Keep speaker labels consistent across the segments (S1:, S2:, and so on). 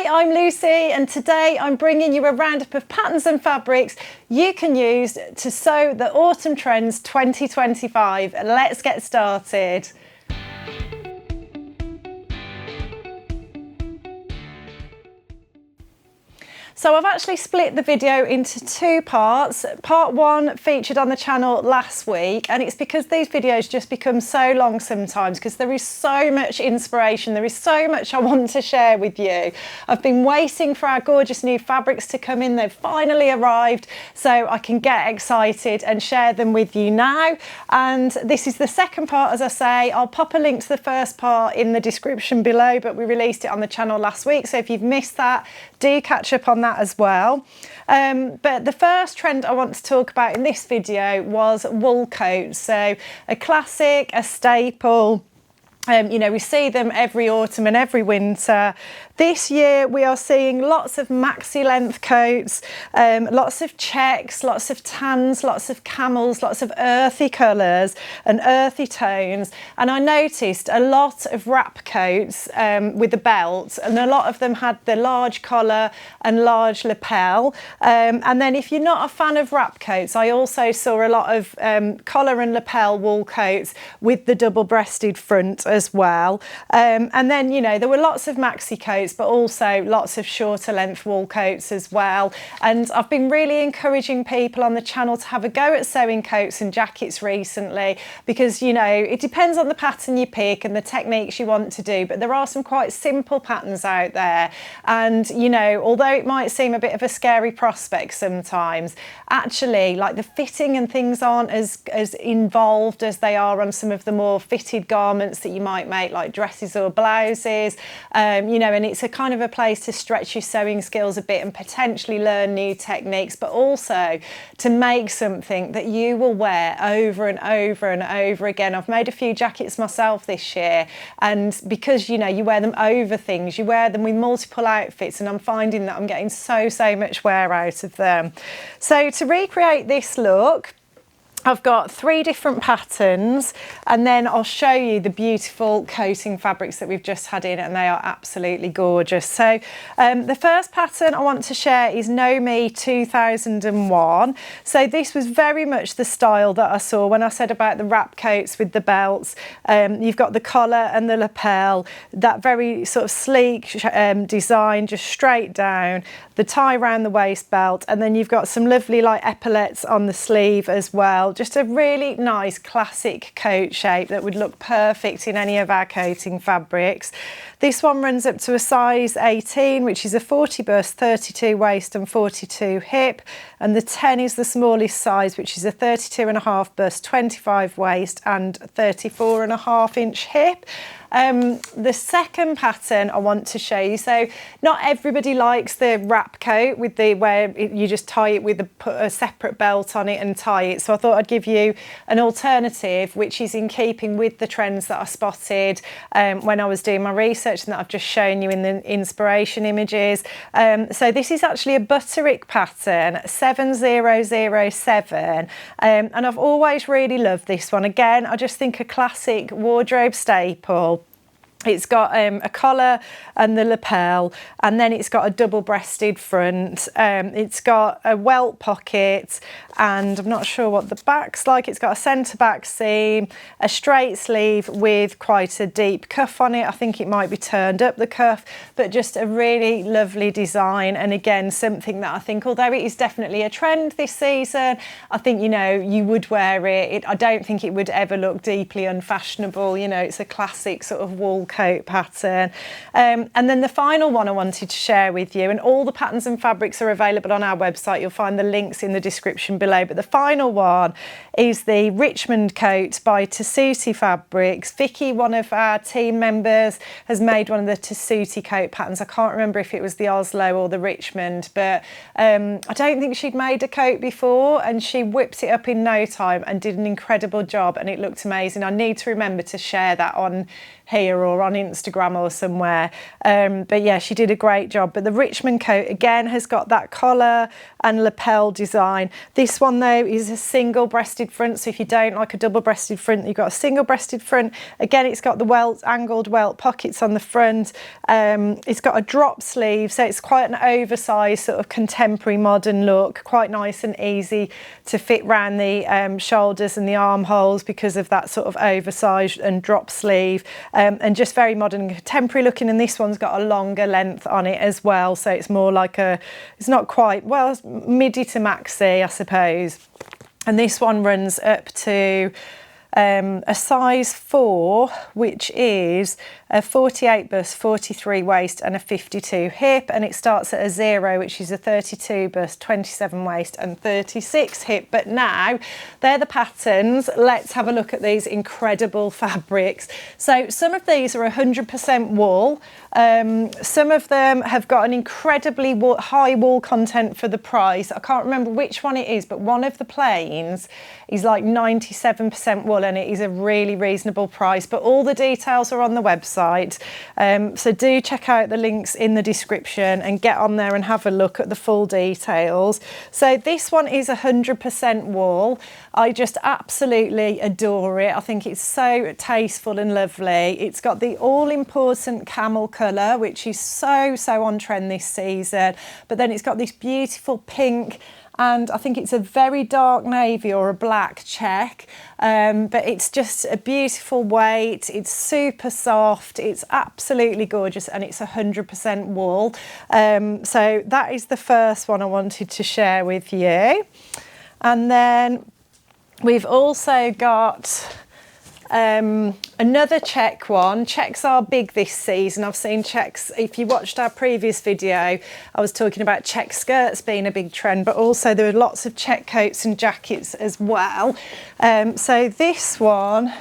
S1: Hi, I'm Lucy, and today I'm bringing you a roundup of patterns and fabrics you can use to sew the Autumn Trends 2025. Let's get started. So I've actually split the video into two parts. Part one featured on the channel last week, and it's because these videos just become so long sometimes because there is so much inspiration, there is so much I want to share with you. I've been waiting for our gorgeous new fabrics to come in. They've finally arrived, so I can get excited and share them with you now. And this is the second part, as I say. I'll pop a link to the first part in the description below, but we released it on the channel last week, so if you've missed that, do catch up on that as well. But the first trend I want to talk about in this video was wool coats. So a classic, a staple. You know, we see them every autumn and every winter. This year we are seeing lots of maxi length coats, lots of checks, lots of tans, lots of camels, lots of earthy colours and earthy tones. And I noticed a lot of wrap coats with the belt, and a lot of them had the large collar and large lapel. And then if you're not a fan of wrap coats, I also saw a lot of collar and lapel wool coats with the double-breasted front as well. And then, you know, there were lots of maxi coats, but also lots of shorter length wool coats as well. And I've been really encouraging people on the channel to have a go at sewing coats and jackets recently, because, you know, it depends on the pattern you pick and the techniques you want to do, but there are some quite simple patterns out there. And, you know, although it might seem a bit of a scary prospect sometimes, actually, like, the fitting and things aren't as involved as they are on some of the more fitted garments that you might make, like dresses or blouses. You know, and it's a kind of a place to stretch your sewing skills a bit and potentially learn new techniques, but also to make something that you will wear over and over and over again. I've made a few jackets myself this year, and because, you know, you wear them over things, you wear them with multiple outfits, and I'm finding that I'm getting so much wear out of them. So to recreate this look, I've got 3 different patterns, and then I'll show you the beautiful coating fabrics that we've just had in, and they are absolutely gorgeous. So the first pattern I want to share is Know Me 2001. So this was very much the style that I saw when I said about the wrap coats with the belts. You've got the collar and the lapel, that very sort of sleek design, just straight down, the tie around the waist belt, and then you've got some lovely like epaulettes on the sleeve as well. Just a really nice classic coat shape that would look perfect in any of our coating fabrics. This one runs up to a size 18, which is a 40 bust, 32 waist and 42 hip, and the 10 is the smallest size, which is a 32.5 bust, 25 waist and 34.5 inch hip. The second pattern I want to show you, so not everybody likes the wrap coat with the where you just tie it with put a separate belt on it and tie it, so I thought I'd give you an alternative which is in keeping with the trends that I spotted when I was doing my research and that I've just shown you in the inspiration images. So this is actually a butterick pattern, 7007, and I've always really loved this one. Again, I just think a classic wardrobe staple. It's got a collar and the lapel, and then it's got a double-breasted front. It's got a welt pocket, and I'm not sure what the back's like. It's got a centre back seam, a straight sleeve with quite a deep cuff on it. I think it might be turned up, the cuff, but just a really lovely design. And again, something that I think, although it is definitely a trend this season, I think, you know, you would wear it. I don't think it would ever look deeply unfashionable. You know, it's a classic sort of wool coat pattern. And then the final one I wanted to share with you, and all the patterns and fabrics are available on our website. You'll find the links in the description below, but the final one is the Richmond coat by Tessuti Fabrics. Vicky, one of our team members, has made one of the Tessuti coat patterns. I can't remember if it was the Oslo or the Richmond, but I don't think she'd made a coat before, and she whipped it up in no time and did an incredible job, and it looked amazing. I need to remember to share that on here or on Instagram or somewhere. But yeah, she did a great job. But the Richmond coat again has got that collar and lapel design. This one though is a single breasted front, so if you don't like a double breasted front, you've got a single breasted front. Again, it's got the welt, angled welt pockets on the front. It's got a drop sleeve, so it's quite an oversized sort of contemporary modern look, quite nice and easy to fit round the shoulders and the armholes because of that sort of oversized and drop sleeve, and just very modern and contemporary looking. And this one's got a longer length on it as well, so it's more like it's not quite, well, it's midi to maxi, I suppose. And this one runs up to a size 4, which is a 48 bust, 43 waist and a 52 hip, and it starts at a 0, which is a 32 bust, 27 waist and 36 hip. But now they're the patterns. Let's have a look at these incredible fabrics. So some of these are 100% wool. Some of them have got an incredibly high wool content for the price. I can't remember which one it is, but one of the plains is like 97% wool, and it is a really reasonable price. But all the details are on the website, so do check out the links in the description and get on there and have a look at the full details. So this one is 100% wool. I just absolutely adore it. I think it's so tasteful and lovely. It's got the all-important camel colour, which is so on trend this season, but then it's got this beautiful pink, and I think it's a very dark navy or a black check, but it's just a beautiful weight. It's super soft, it's absolutely gorgeous, and it's 100% wool. So that is the first one I wanted to share with you. And then we've also got another check one. Checks are big this season. I've seen checks, if you watched our previous video, I was talking about check skirts being a big trend, but also there are lots of check coats and jackets as well. So this one,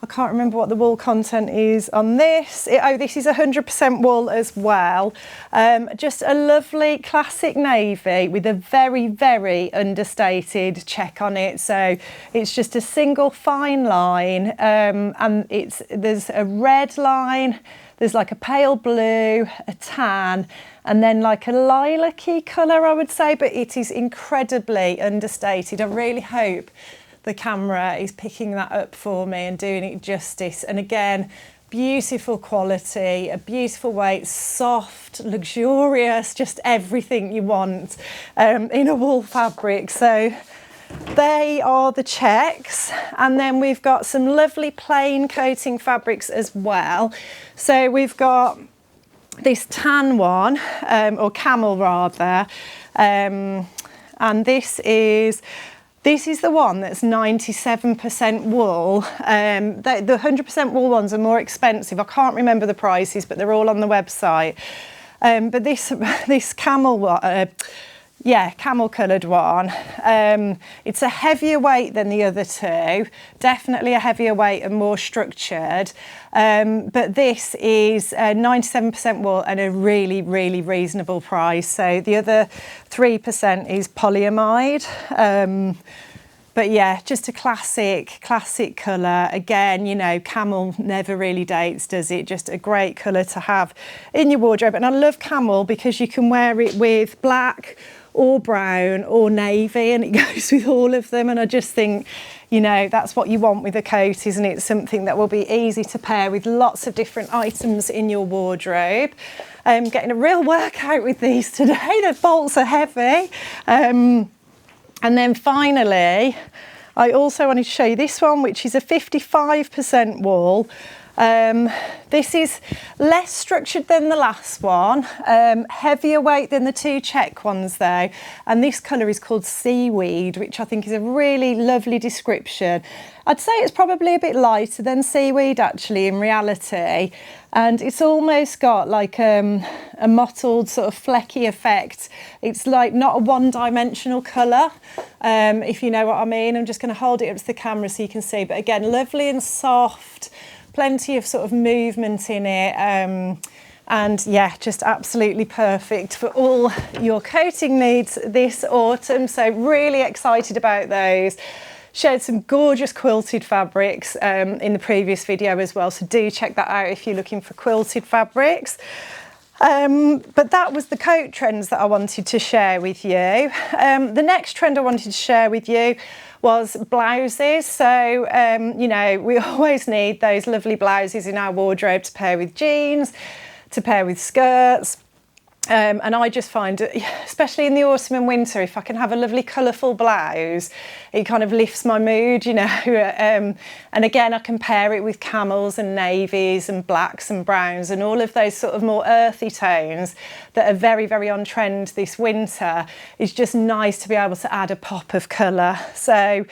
S1: I can't remember what the wool content is on this. This is 100% wool as well. Just a lovely classic navy with a very understated check on it. So it's just a single fine line, and there's a red line, there's like a pale blue, a tan, and then like a lilac-y colour, I would say, but it is incredibly understated. I really hope the camera is picking that up for me and doing it justice. And again, beautiful quality, a beautiful weight, soft, luxurious, just everything you want in a wool fabric. So they are the checks. And then we've got some lovely plain coating fabrics as well. So we've got this tan one, or camel rather, and this is the one that's 97% wool. The 100% wool ones are more expensive. I can't remember the prices, but they're all on the website. But this camel coloured one, it's a heavier weight than the other two, definitely a heavier weight and more structured. But this is 97% wool and a really reasonable price. So the other 3% is polyamide. But yeah, just a classic colour. Again, you know, camel never really dates, does it? Just a great colour to have in your wardrobe. And I love camel because you can wear it with black or brown or navy, and it goes with all of them. And I just think, you know, that's what you want with a coat, isn't it? Something that will be easy to pair with lots of different items in your wardrobe. Getting a real workout with these today. The bolts are heavy. And then finally, I also wanted to show you this one, which is a 55% wool. This is less structured than the last one, heavier weight than the two check ones though, and this colour is called seaweed, which I think is a really lovely description. I'd say it's probably a bit lighter than seaweed actually in reality, and it's almost got like a mottled sort of flecky effect. It's like not a one-dimensional colour, if you know what I mean. I'm just going to hold it up to the camera so you can see, but again, lovely and soft, plenty of sort of movement in it, and yeah, just absolutely perfect for all your coating needs this autumn. So really excited about those. shared some gorgeous quilted fabrics in the previous video as well, so do check that out if you're looking for quilted fabrics. But that was the coat trends that I wanted to share with you. The next trend I wanted to share with you was blouses. So, you know, we always need those lovely blouses in our wardrobe to pair with jeans, to pair with skirts. And I just find, especially in the autumn and winter, if I can have a lovely colourful blouse, it kind of lifts my mood, you know. And again, I can pair it with camels and navies and blacks and browns and all of those sort of more earthy tones that are very, very on trend this winter. It's just nice to be able to add a pop of colour. So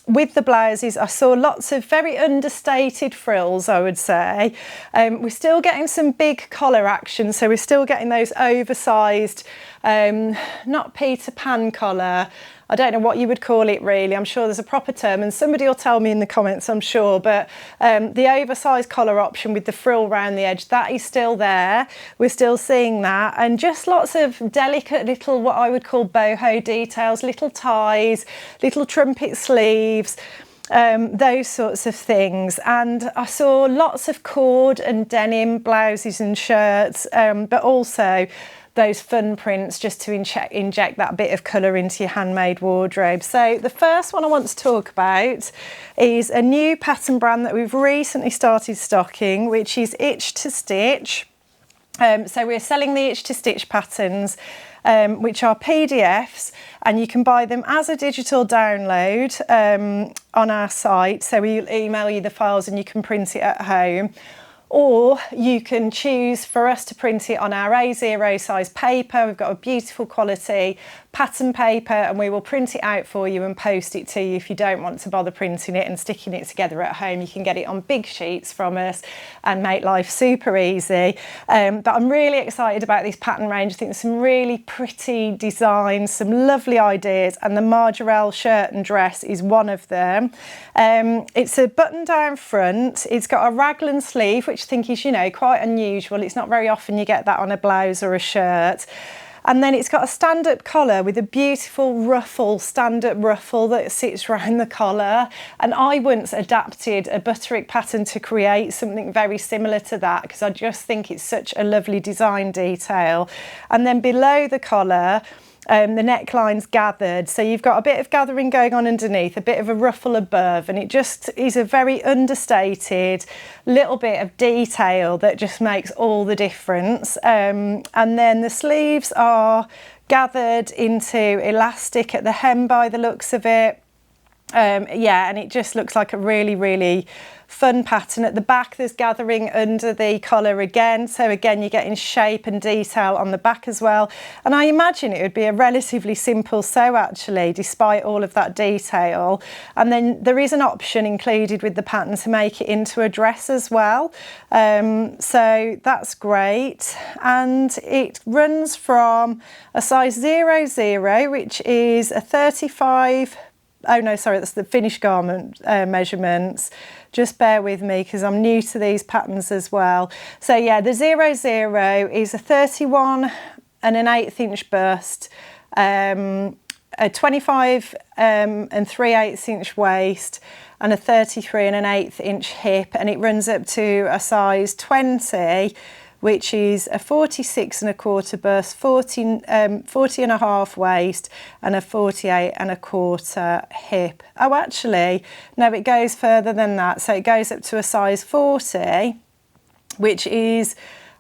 S1: with the blouses, I saw lots of very understated frills, I would say. We're still getting some big collar action, so we're still getting those oversized, not Peter Pan collar. I don't know what you would call it really. I'm sure there's a proper term and somebody will tell me in the comments, I'm sure. But the oversized collar option with the frill round the edge, that is still there. We're still seeing that. And just lots of delicate little, what I would call boho details, little ties, little trumpet sleeves, those sorts of things. And I saw lots of cord and denim blouses and shirts, but also those fun prints just to inject that bit of colour into your handmade wardrobe. So the first one I want to talk about is a new pattern brand that we've recently started stocking, which is Itch to Stitch. So we're selling the Itch to Stitch patterns, which are PDFs, and you can buy them as a digital download on our site. So we'll email you the files and you can print it at home. Or you can choose for us to print it on our A0 size paper. We've got a beautiful quality pattern paper and we will print it out for you and post it to you. If you don't want to bother printing it and sticking it together at home, you can get it on big sheets from us and make life super easy. But I'm really excited about this pattern range. I think there's some really pretty designs, some lovely ideas, and the Marjorelle shirt and dress is one of them. It's a button down front. It's got a raglan sleeve, which I think is, you know, quite unusual. It's not very often you get that on a blouse or a shirt. And then it's got a stand-up collar with a beautiful ruffle, stand-up ruffle that sits around the collar. And I once adapted a Butterick pattern to create something very similar to that because I just think it's such a lovely design detail. And then below the collar, the neckline's gathered, so you've got a bit of gathering going on underneath, a bit of a ruffle above, and it just is a very understated little bit of detail that just makes all the difference. And then the sleeves are gathered into elastic at the hem by the looks of it. Yeah, and it just looks like a really, really fun pattern. At the back there's gathering under the collar again, so again you're getting shape and detail on the back as well. And I imagine it would be a relatively simple sew actually, despite all of that detail. And then there is an option included with the pattern to make it into a dress as well, so that's great. And it runs from a size 00, which is a 35. Oh no, sorry, that's the finished garment measurements. Just bear with me because I'm new to these patterns as well. So yeah, the 00 is a 31 and an 1/8 inch bust, a 25 and 3/8 inch waist, and a 33 and an 1/8 inch hip, and it runs up to a size 20, which is a 46 1/4 bust, 40 1/2 waist, and a 48 1/4 hip. Oh, actually, no, it goes further than that. So it goes up to a size 40, which is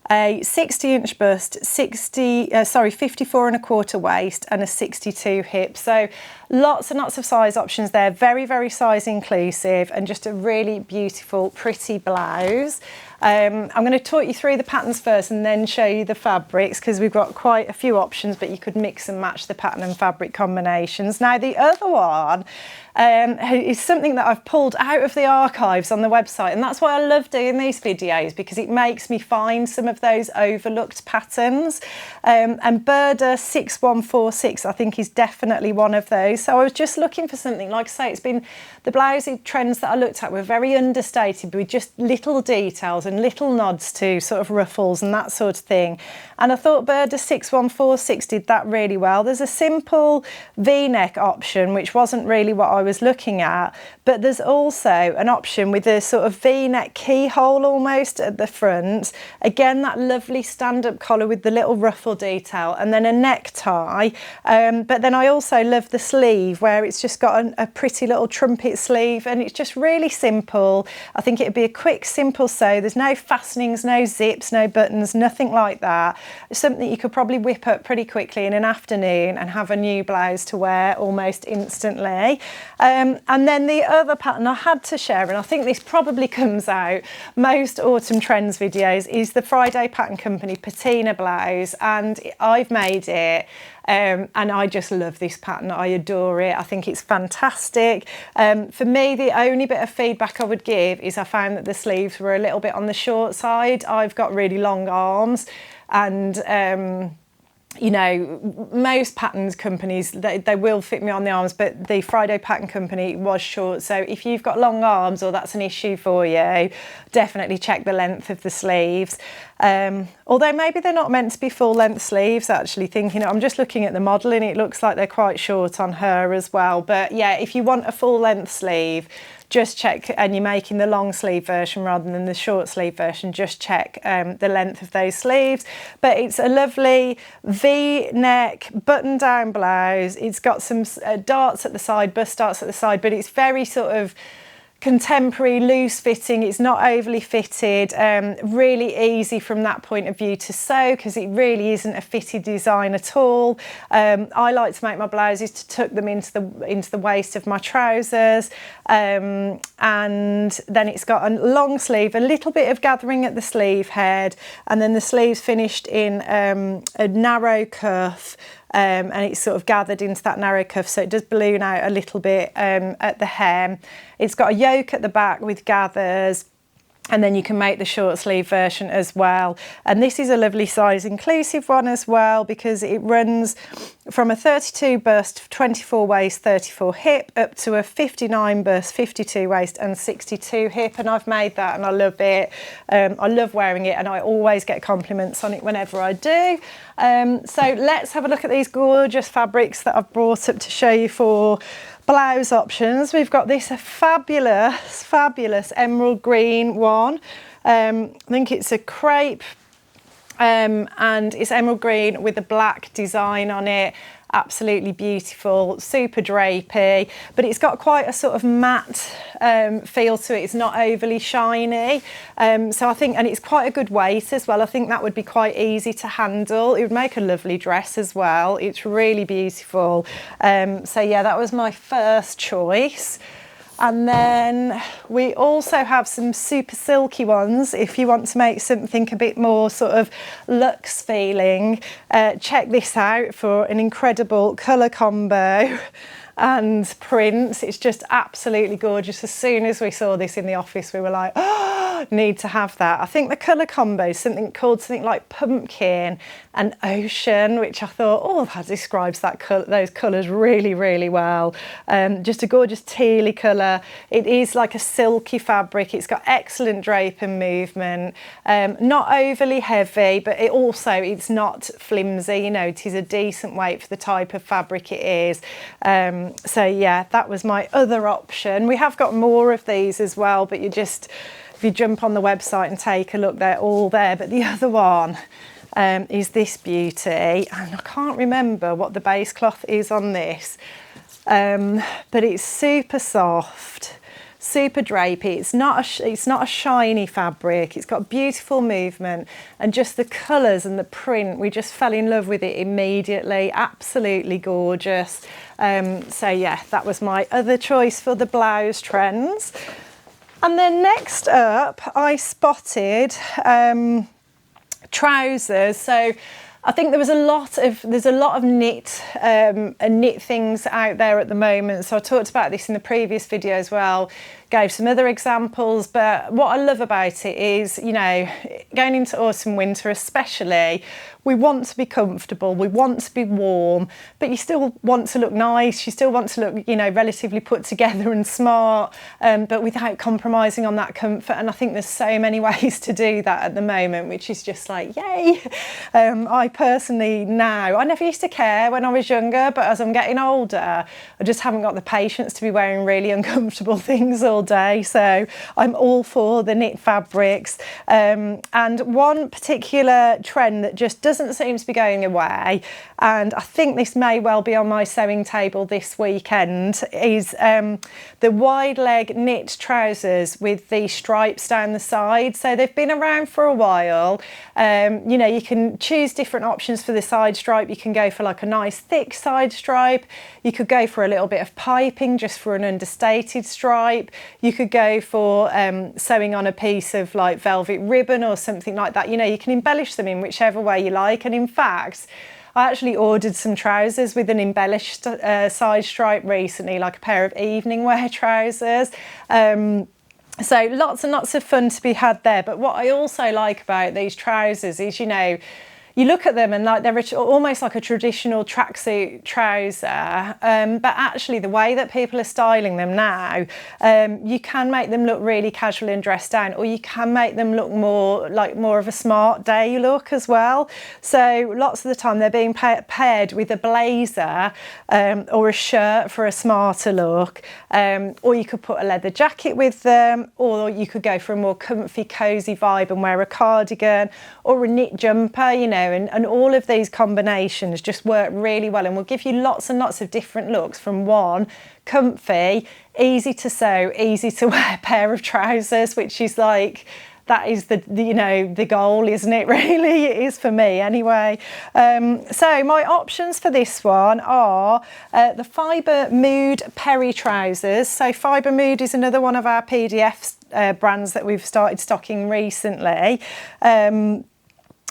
S1: a 60 inch bust, 54 1/4 waist, and a 62 hip. So lots and lots of size options there, very, very size inclusive, and just a really beautiful, pretty blouse. I'm going to talk you through the patterns first and then show you the fabrics, because we've got quite a few options, but you could mix and match the pattern and fabric combinations. Now the other one is something that I've pulled out of the archives on the website, and that's why I love doing these videos, because it makes me find some of those overlooked patterns. And Burda 6146 I think is definitely one of those. So I was just looking for something, like I say, it's been the blousey trends that I looked at were very understated with just little details and and little nods to sort of ruffles and that sort of thing. And I thought Burda 614/6 did that really well. There's a simple V-neck option, which wasn't really what I was looking at, but there's also an option with a sort of V-neck keyhole almost at the front. Again, that lovely stand-up collar with the little ruffle detail, and then a necktie. But then I also love the sleeve where it's just got a pretty little trumpet sleeve, and it's just really simple. I think it'd be a quick, simple sew. There's no fastenings, no zips, no buttons, nothing like that. It's something you could probably whip up pretty quickly in an afternoon and have a new blouse to wear almost instantly. And then the other pattern I had to share, and I think this probably comes out most autumn trends videos, is the Friday Pattern Company patina blouse, and I've made it. And I just love this pattern. I adore it. I think it's fantastic. For me, the only bit of feedback I would give is I found that the sleeves were a little bit on the short side. I've got really long arms, and you know, most patterns companies, they will fit me on the arms, but the Friday Pattern Company was short. So if you've got long arms or that's an issue for you, definitely check the length of the sleeves. Although maybe they're not meant to be full length sleeves, actually thinking, I'm just looking at the model and it looks like they're quite short on her as well. But yeah, if you want a full length sleeve, just check, and you're making the long sleeve version rather than the short sleeve version, just check the length of those sleeves. But it's a lovely V-neck button down blouse. It's got some darts at the side, bust darts at the side, but it's very sort of contemporary, loose fitting. It's not overly fitted, really easy from that point of view to sew because it really isn't a fitted design at all. I like to make my blouses to tuck them into the waist of my trousers, and then it's got a long sleeve, a little bit of gathering at the sleeve head, and then the sleeves finished in a narrow cuff. And it's sort of gathered into that narrow cuff, so it does balloon out a little bit at the hem. It's got a yoke at the back with gathers, and then you can make the short sleeve version as well. And this is a lovely size inclusive one as well, because it runs from a 32 bust, 24 waist, 34 hip, up to a 59 bust, 52 waist and 62 hip. And I've made that and I love it. I love wearing it, and I always get compliments on it whenever I do. So let's have a look at these gorgeous fabrics that I've brought up to show you for blouse options. We've got this fabulous emerald green one. I think it's a crepe, and it's emerald green with a black design on it. Absolutely beautiful, super drapey, but it's got quite a sort of matte feel to it. It's not overly shiny, so I think, and it's quite a good weight as well. I think that would be quite easy to handle. It would make a lovely dress as well. It's really beautiful. So yeah, that was my first choice. And then we also have some super silky ones. If you want to make something a bit more sort of luxe feeling, check this out for an incredible colour combo and prints. It's just absolutely gorgeous. As soon as we saw this in the office, we were like, oh, need to have that. I think the colour combo is something like pumpkin and ocean, which I thought, oh, that describes those colours really, really well. Just a gorgeous tealy colour. It is like a silky fabric. It's got excellent drape and movement. Not overly heavy, but it's not flimsy. You know, it is a decent weight for the type of fabric it is. So yeah, that was my other option. We have got more of these as well, but if you jump on the website and take a look, they're all there. But the other one is this beauty, and I can't remember what the base cloth is on this, but it's super soft, super drapey. It's not a shiny fabric. It's got beautiful movement, and just the colours and the print, we just fell in love with it immediately. Absolutely gorgeous. So yeah, that was my other choice for the blouse trends. And then next up, I spotted trousers. So I think there's a lot of knit things out there at the moment. So I talked about this in the previous video as well. gave some other examples, but what I love about it is, you know, going into autumn, winter especially, we want to be comfortable, we want to be warm, but you still want to look nice, you still want to look, you know, relatively put together and smart, but without compromising on that comfort. And I think there's so many ways to do that at the moment, which is just like, yay. I personally now, I never used to care when I was younger, but as I'm getting older, I just haven't got the patience to be wearing really uncomfortable things all day. So I'm all for the knit fabrics. And one particular trend that just doesn't seem to be going away, and I think this may well be on my sewing table this weekend, is the wide leg knit trousers with the stripes down the side. So they've been around for a while. You know, you can choose different options for the side stripe. You can go for like a nice thick side stripe. You could go for a little bit of piping just for an understated stripe. You could go for sewing on a piece of like velvet ribbon or something like that. You know, you can embellish them in whichever way you like. And in fact, I actually ordered some trousers with an embellished side stripe recently, like a pair of evening wear trousers. So lots and lots of fun to be had there. But what I also like about these trousers is, you know, you look at them and like they're almost like a traditional tracksuit trouser, but actually the way that people are styling them now, you can make them look really casual and dressed down, or you can make them look more of a smart day look as well. So lots of the time they're being paired with a blazer or a shirt for a smarter look, or you could put a leather jacket with them, or you could go for a more comfy, cosy vibe and wear a cardigan or a knit jumper, you know. And all of these combinations just work really well and will give you lots and lots of different looks from one comfy, easy to sew, easy to wear pair of trousers, which is like, that is the you know, the goal, isn't it? Really, it is for me anyway. So my options for this one are the Fibre Mood Perry trousers. So Fibre Mood is another one of our PDF brands that we've started stocking recently.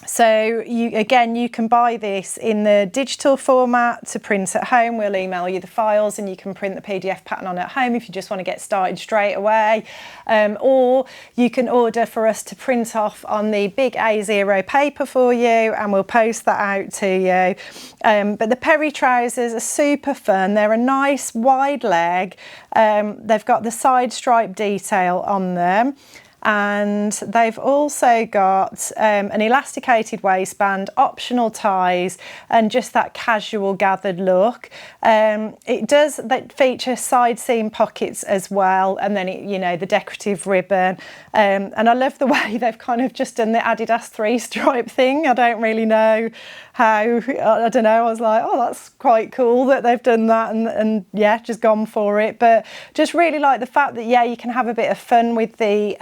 S1: So you can buy this in the digital format to print at home. We'll email you the files and you can print the PDF pattern on at home if you just want to get started straight away. Or you can order for us to print off on the big A0 paper for you and we'll post that out to you. But the Perry trousers are super fun. They're a nice wide leg. They've got the side stripe detail on them. And they've also got an elasticated waistband, optional ties, and just that casual gathered look. It does feature side seam pockets as well, and then you know, the decorative ribbon. And I love the way they've kind of just done the Adidas 3-stripe thing. I don't really know how, I don't know, I was like, oh, that's quite cool that they've done that, and yeah, just gone for it. But just really like the fact that, yeah, you can have a bit of fun with the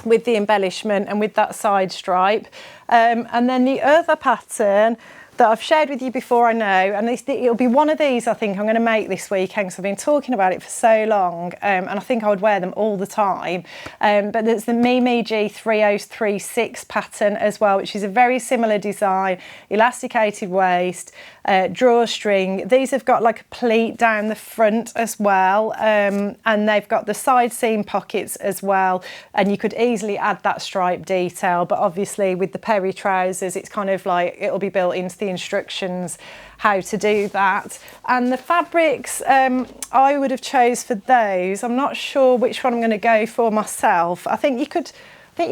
S1: embellishment and with that side stripe. And then the other pattern that I've shared with you before, I know, and it'll be one of these I think I'm going to make this weekend because I've been talking about it for so long, and I think I would wear them all the time. But there's the Mimi G 3036 pattern as well, which is a very similar design, elasticated waist, drawstring. These have got like a pleat down the front as well, and they've got the side seam pockets as well, and you could easily add that stripe detail, but obviously with the Perry trousers it's kind of like it'll be built into the instructions how to do that. And the fabrics I would have chose for those, I'm not sure which one I'm going to go for myself. I think you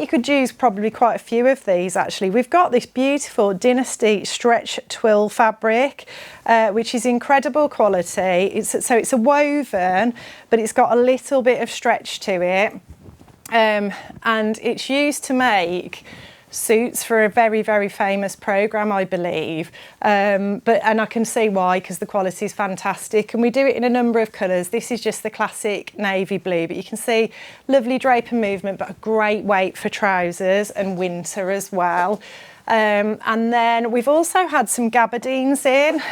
S1: could use probably quite a few of these actually. We've got this beautiful Dynasty stretch twill fabric, which is incredible quality. So it's a woven, but it's got a little bit of stretch to it. And it's used to make suits for a very, very famous programme, I believe. And I can see why, because the quality is fantastic. And we do it in a number of colours. This is just the classic navy blue, but you can see lovely drape and movement, but a great weight for trousers and winter as well. And then we've also had some gabardines in.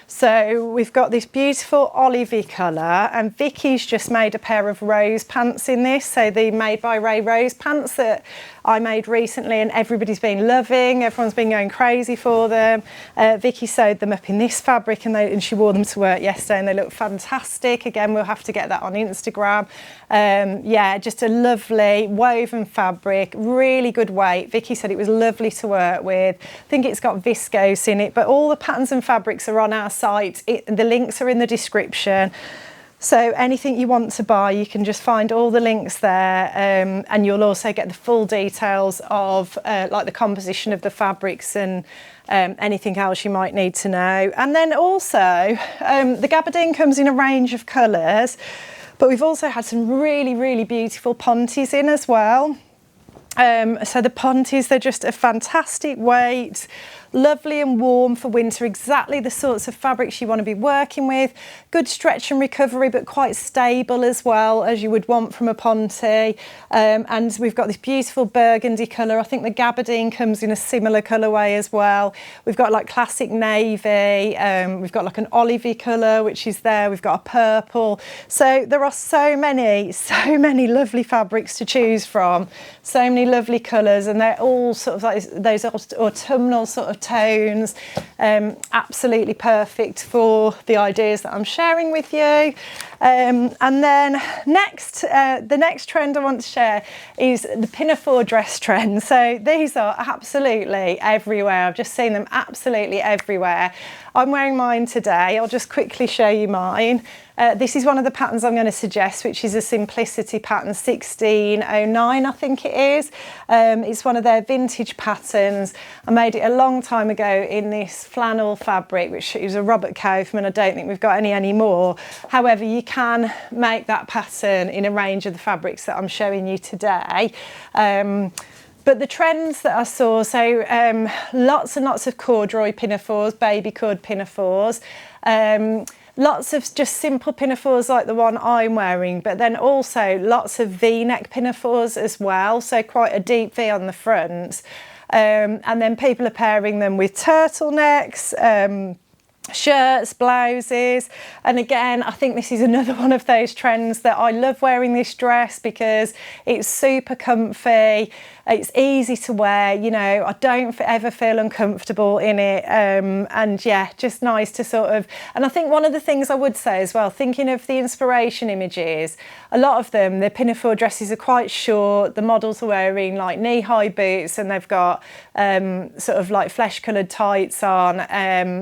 S1: So we've got this beautiful olivey colour, and Vicky's just made a pair of rose pants in this. So the Made by Ray rose pants that I made recently and everybody's been loving. Everyone's been going crazy for them. Vicky sewed them up in this fabric and she wore them to work yesterday and they look fantastic. Again, we'll have to get that on Instagram. Yeah, just a lovely woven fabric, really good weight. Vicky said it was lovely to work with. I think it's got viscose in it, but all the patterns and fabrics are on our site. The links are in the description. So anything you want to buy, you can just find all the links there, and you'll also get the full details of like the composition of the fabrics and anything else you might need to know. And then also the gabardine comes in a range of colours, but we've also had some really, really beautiful pontes in as well. So the pontes, they're just a fantastic weight, lovely and warm for winter, exactly the sorts of fabrics you want to be working with. Good stretch and recovery, but quite stable as well, as you would want from a ponte. And we've got this beautiful burgundy colour. I think the gabardine comes in a similar colourway as well. We've got like classic navy, we've got like an olivey colour, which is there. We've got a purple. So there are so many lovely fabrics to choose from. So many lovely colours, and they're all sort of like those autumnal sort of tones. Absolutely perfect for the ideas that I'm sharing with you. And then next, the next trend I want to share is the pinafore dress trend. So these are absolutely everywhere. I've just seen them absolutely everywhere. I'm wearing mine today. I'll just quickly show you mine. This is one of the patterns I'm going to suggest, which is a Simplicity pattern 1609, I think it is. It's one of their vintage patterns. I made it a long time ago in this flannel fabric, which is a Robert Kaufman. I don't think we've got any anymore. However, you can make that pattern in a range of the fabrics that I'm showing you today. But the trends that I saw, so lots and lots of corduroy pinafores, baby cord pinafores, lots of just simple pinafores like the one I'm wearing, but then also lots of V-neck pinafores as well, so quite a deep V on the front. And then people are pairing them with turtlenecks, shirts, blouses, and again I think this is another one of those trends that I love wearing this dress because it's super comfy, it's easy to wear, you know, I don't ever feel uncomfortable in it, and yeah, just nice to sort of, and I think one of the things I would say as well, thinking of the inspiration images, a lot of them, the pinafore dresses are quite short, the models are wearing like knee-high boots and they've got sort of like flesh-coloured tights on,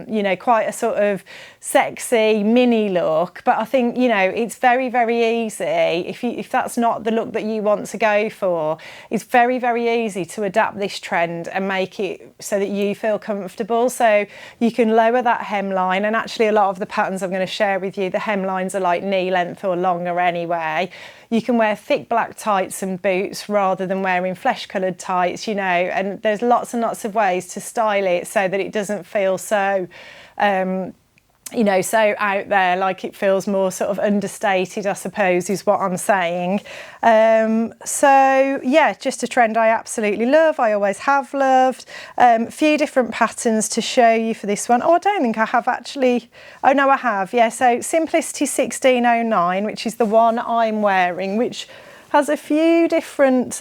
S1: you know, quite a sort of sexy mini look. But I think, you know, it's very, very easy, if that's not the look that you want to go for, it's very, very easy to adapt this trend and make it so that you feel comfortable. So you can lower that hemline, and actually a lot of the patterns I'm going to share with you, the hemlines are like knee length or longer anyway. You can wear thick black tights and boots rather than wearing flesh coloured tights, you know, and there's lots and lots of ways to style it so that it doesn't feel so you know, so out there, like it feels more sort of understated, I suppose, is what I'm saying. So yeah, just a trend I absolutely love. I always have loved. A few different patterns to show you for this one. Oh, I don't think I have actually. Oh no, I have. Yeah, so Simplicity 1609, which is the one I'm wearing, which has a few different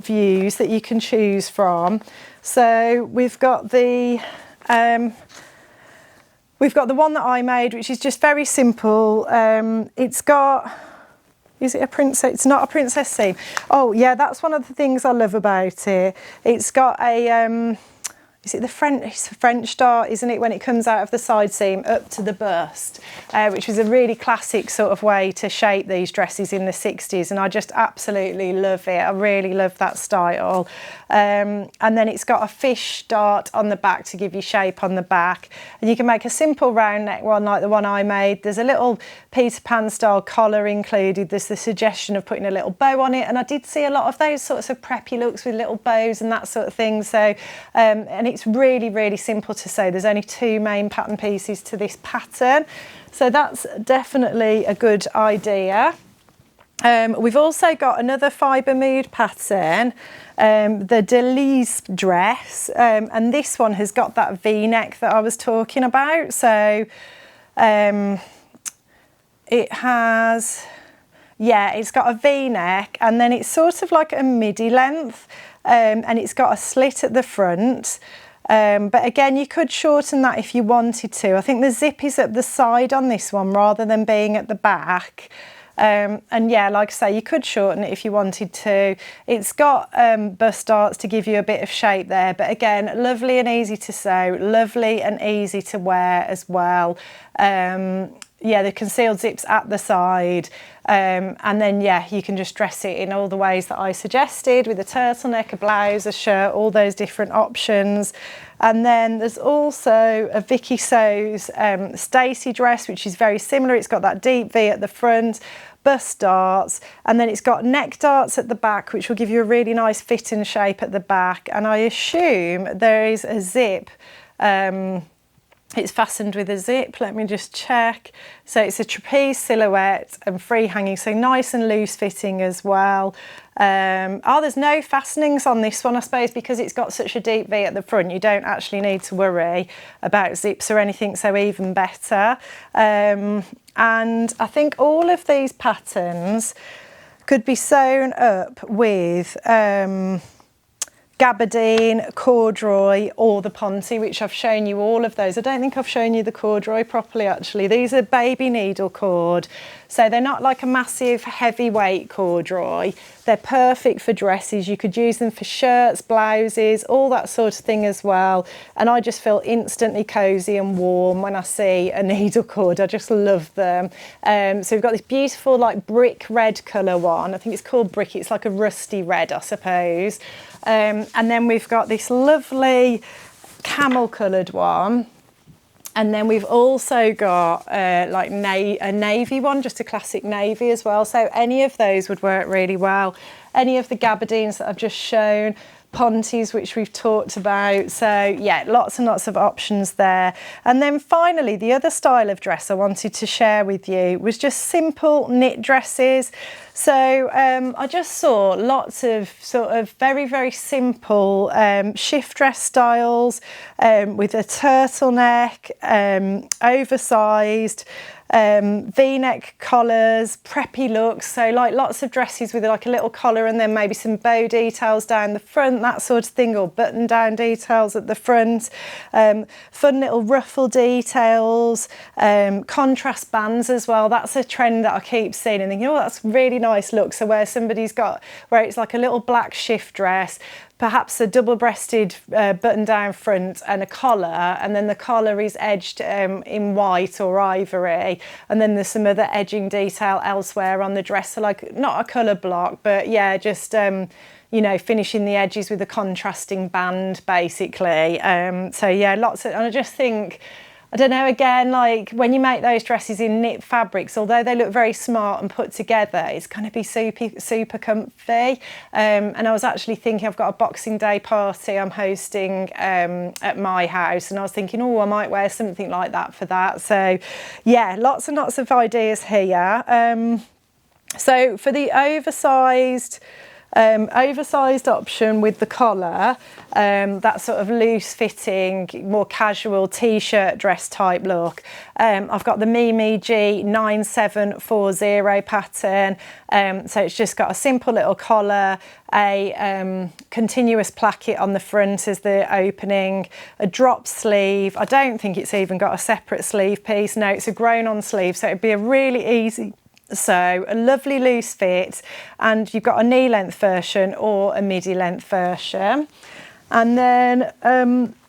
S1: views that you can choose from. So we've got the one that I made, which is just very simple. It's got, is it a princess? It's not a princess seam. Oh yeah, that's one of the things I love about it. It's got a, is it the French, it's a French dart, isn't it, when it comes out of the side seam up to the bust, which was a really classic sort of way to shape these dresses in the 60s, and I just absolutely love it. I really love that style. And then it's got a fish dart on the back to give you shape on the back, and you can make a simple round neck one like the one I made. There's a little Peter Pan style collar included. There's the suggestion of putting a little bow on it, and I did see a lot of those sorts of preppy looks with little bows and that sort of thing. So and it's really, really simple to sew. There's only 2 main pattern pieces to this pattern, so that's definitely a good idea. We've also got another fibre mood pattern, the Blouses dress, and this one has got that V-neck that I was talking about. So it has, yeah, it's got a V-neck, and then it's sort of like a midi length. and it's got a slit at the front. But again, you could shorten that if you wanted to. I think the zip is at the side on this one rather than being at the back. And yeah, like I say, you could shorten it if you wanted to. It's got bust darts to give you a bit of shape there, but again, lovely and easy to sew, lovely and easy to wear as well. Yeah, the concealed zips at the side, and then yeah, you can just dress it in all the ways that I suggested, with a turtleneck, a blouse, a shirt, all those different options. And then there's also a Vicky Sews Stacey dress, which is very similar. It's got that deep V at the front, bust darts, and then it's got neck darts at the back, which will give you a really nice fit and shape at the back. And I assume there is a zip. It's fastened with a zip. Let me just check. So it's a trapeze silhouette and free hanging, so nice and loose fitting as well. Oh, there's no fastenings on this one, I suppose, because it's got such a deep V at the front. You don't actually need to worry about zips or anything, so even better. And I think all of these patterns could be sewn up with gabardine, corduroy, or the ponte, which I've shown you all of those. I don't think I've shown you the corduroy properly, actually. These are baby needle cord, so they're not like a massive heavyweight corduroy. They're perfect for dresses. You could use them for shirts, blouses, all that sort of thing as well. And I just feel instantly cozy and warm when I see a needle cord. I just love them. So we've got this beautiful like brick red colour one. I think it's called brick. It's like a rusty red, I suppose. And then we've got this lovely camel coloured one. And then we've also got like a navy one, just a classic navy as well. So any of those would work really well. Any of the gabardines that I've just shown, pontes, which we've talked about. So yeah, lots and lots of options there. And then finally, the other style of dress I wanted to share with you was just simple knit dresses. So I just saw lots of sort of very, very simple shift dress styles with a turtleneck, oversized, V-neck collars, preppy looks, so like lots of dresses with like a little collar and then maybe some bow details down the front, that sort of thing, or button down details at the front, fun little ruffle details, contrast bands as well. That's a trend that I keep seeing and thinking, oh, that's really nice look. So where somebody's got, where it's like a little black shift dress, perhaps a double-breasted button-down front and a collar, and then the collar is edged in white or ivory, and then there's some other edging detail elsewhere on the dress, so like not a colour block, but yeah, just you know, finishing the edges with a contrasting band basically. So yeah, lots of, and I just think, I don't know, again, like when you make those dresses in knit fabrics, although they look very smart and put together, it's going to be super comfy. And I was actually thinking, I've got a Boxing Day party I'm hosting at my house, and I was thinking, oh, I might wear something like that for that. So yeah, lots and lots of ideas here. So for the oversized option with the collar, that sort of loose fitting, more casual t-shirt dress type look. I've got the Mimi G 9740 pattern. So it's just got a simple little collar, a continuous placket on the front as the opening, a drop sleeve. I don't think it's even got a separate sleeve piece. No, it's a grown-on sleeve, so it'd be a really easy. So a lovely loose fit, and you've got a knee length version or a midi length version. And then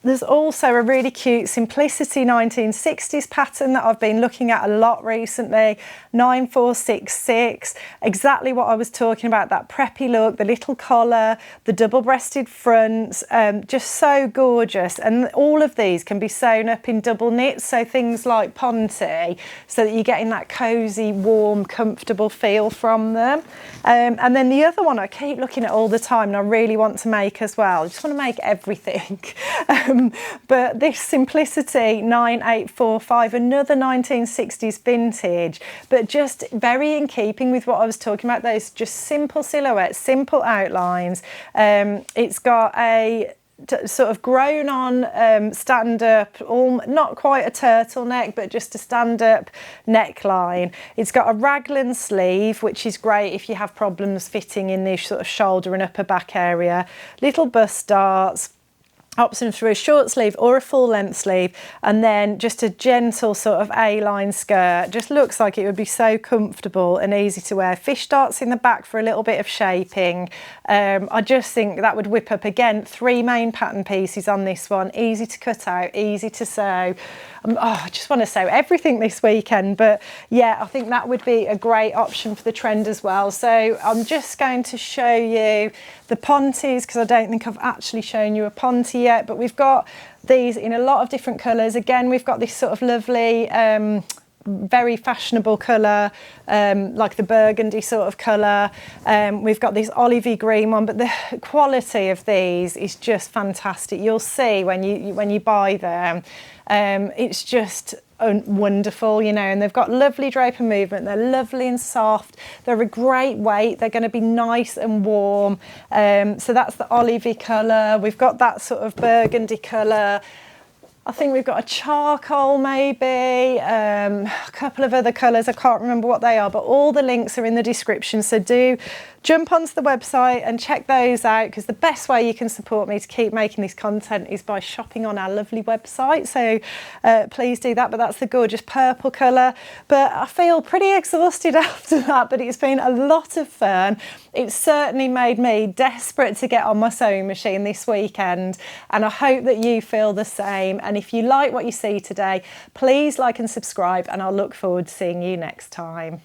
S1: there's also a really cute Simplicity 1960s pattern that I've been looking at a lot recently, 9466, exactly what I was talking about, that preppy look, the little collar, the double-breasted fronts, just so gorgeous. And all of these can be sewn up in double knits, so things like ponte, so that you're getting that cosy, warm, comfortable feel from them. And then the other one I keep looking at all the time and I really want to make as well, I just want to make everything. But this Simplicity 9845, another 1960s vintage, but just very in keeping with what I was talking about, those just simple silhouettes, simple outlines. It's got a sort of grown on stand up, not quite a turtleneck, but just a stand up neckline. It's got a raglan sleeve, which is great if you have problems fitting in the sort of shoulder and upper back area. Little bust darts. Option for a short sleeve or a full length sleeve, and then just a gentle sort of A-line skirt. Just looks like it would be so comfortable and easy to wear. Fish darts in the back for a little bit of shaping. I just think that would whip up. Again, 3 main pattern pieces on this one, easy to cut out, easy to sew. I just want to sew everything this weekend, but yeah, I think that would be a great option for the trend as well. So I'm just going to show you the pontes, because I don't think I've actually shown you a ponte yet, but we've got these in a lot of different colours. Again, we've got this sort of lovely very fashionable colour, like the burgundy sort of colour. We've got this olivey green one, but the quality of these is just fantastic. You'll see when you buy them, it's just wonderful, you know, and they've got lovely drape and movement. They're lovely and soft. They're a great weight. They're going to be nice and warm. So that's the olivey colour. We've got that sort of burgundy colour. I think we've got a charcoal maybe, a couple of other colours, I can't remember what they are, but all the links are in the description, so do jump onto the website and check those out, because the best way you can support me to keep making this content is by shopping on our lovely website, so please do that. But that's the gorgeous purple colour, but I feel pretty exhausted after that, but it's been a lot of fun. It's certainly made me desperate to get on my sewing machine this weekend, and I hope that you feel the same. And if you like what you see today, please like and subscribe, and I'll look forward to seeing you next time.